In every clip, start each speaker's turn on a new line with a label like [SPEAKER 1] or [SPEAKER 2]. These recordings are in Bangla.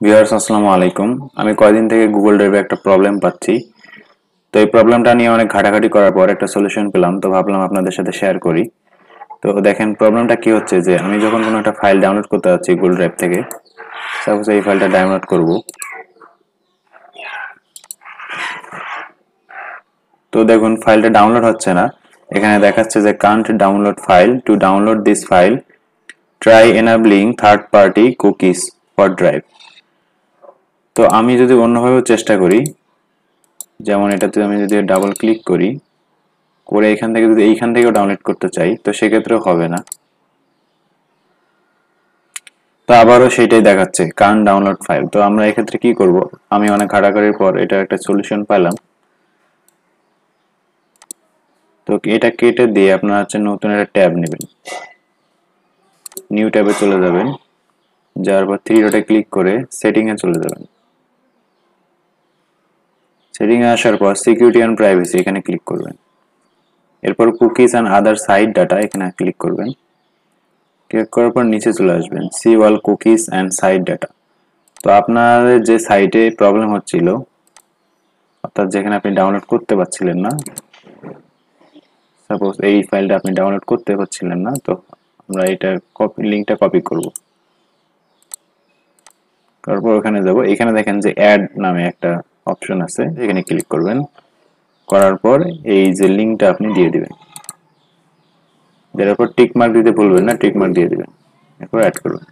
[SPEAKER 1] ভিউয়ার্স আসসালামু আলাইকুম। আমি কয়েকদিন থেকে গুগল ড্রাইভে একটা প্রবলেম পাচ্ছি। তো এই প্রবলেমটা নিয়ে অনেক ঘাটাঘাটি করার পর একটা সলিউশন পেলাম, তো ভাবলাম আপনাদের সাথে শেয়ার করি। তো দেখেন প্রবলেমটা কি হচ্ছে যে আমি যখন কোনো একটা ফাইল ডাউনলোড করতে যাচ্ছি গুগল ড্রাইভ থেকে, সাপোজ এই ফাইলটা ডাউনলোড করব। তো দেখুন ফাইলটা ডাউনলোড হচ্ছে না। এখানে দেখাচ্ছে যে can't download file, to download this file try enabling third party cookies for drive. তো আমি যদি অন্যভাবেও চেষ্টা করি, যেমন এটাতে আমি যদি ডাবল ক্লিক করি, করে এখান থেকে যদি এইখান থেকেও ডাউনলোড করতে চাই তো সেক্ষেত্রেও হবে না। তো আবারও সেটাই দেখাচ্ছে কান ডাউনলোড ফাইল। তো আমরা এক্ষেত্রে কি করব, আমি অনেক ঘাটাঘাটির পর এটা একটা সলিউশন পেলাম। তো এটা কেটে দিয়ে আপনারা হচ্ছে নতুন একটা ট্যাব নেবেন, নিউ ট্যাবে চলে যাবেন, যাওয়ার পর থ্রি ডটে ক্লিক করে সেটিং এ চলে যাবেন। সেটিং এ আসার পর সিকিউরিটি অ্যান্ড প্রাইভেসি এখানে ক্লিক করবেন। এরপর cookies and other site data এখানে ক্লিক করবেন। ক্লিক করার পর নিচে চলে আসবেন see all cookies and site data. তো আপনাদের যে সাইটে প্রবলেম হচ্ছিল, অর্থাৎ যেখানে আপনি ডাউনলোড করতে পারছিলেন না, সাপোজ এই ফাইলটা আপনি ডাউনলোড করতে পারছিলেন না, তো আমরা এটা লিংকটা কপি করব। তারপর ওখানে যাব, এখানে দেখেন যে অ্যাড নামে একটা অপশন আছে, এখানে ক্লিক করবেন। করার পর এই যে লিংকটা আপনি দিয়ে দিবেন, দেওয়ার পর টিক মার্ক দিতে ভুলবেন না, টিক মার্ক দিয়ে দিবেন, এরপর অ্যাড করবেন।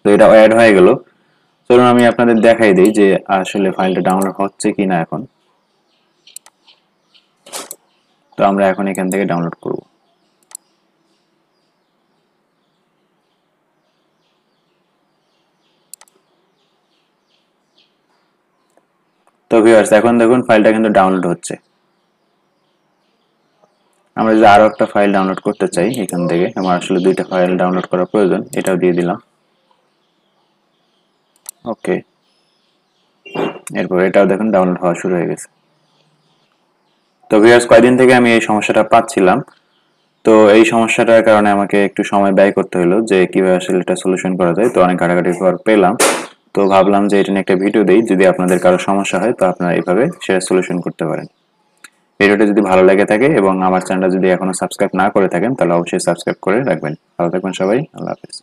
[SPEAKER 1] তো এটা অ্যাড হয়ে গেল। চলুন আমি আপনাদের দেখাই দিই যে আসলে ফাইলটা ডাউনলোড হচ্ছে কিনা এখন। তো আমরা এখন এখান থেকে ডাউনলোড করব। তো ভিউয়ার্স এখন দেখুন ফাইলটা কিন্তু ডাউনলোড হচ্ছে। আমরা যদি আরো একটা ফাইল ডাউনলোড করতে চাই, এখান থেকে আমার আসলে দুইটা ফাইল ডাউনলোড করা প্রয়োজন, এটাও দিয়ে দিলাম। ওকে, এরপর এটাও দেখুন ডাউনলোড হওয়া শুরু হয়ে গেছে। তো ভিউয়ার্স কয়েকদিন থেকে আমি এই সমস্যাটা পাচ্ছিলাম। তো এই সমস্যাটার কারণে আমাকে একটু সময় ব্যয় করতে হলো যে কিভাবে আসলে এটা সলিউশন করা যায়। তো অনেক ঘাটাঘাটির পর পেলাম। তো ভাবলাম যে এটা নিয়ে একটা ভিডিও দেই, যদি আপনাদের কারো সমস্যা হয় তো আপনারা এইভাবে সেটা সলিউশন করতে পারেন। ভিডিওটা যদি ভালো লেগে থাকে এবং আমার চ্যানেলটা যদি এখনো সাবস্ক্রাইব না করে থাকেন তাহলে অবশ্যই সাবস্ক্রাইব করে রাখবেন। ভালো থাকবেন সবাই, আল্লাহ হাফেজ।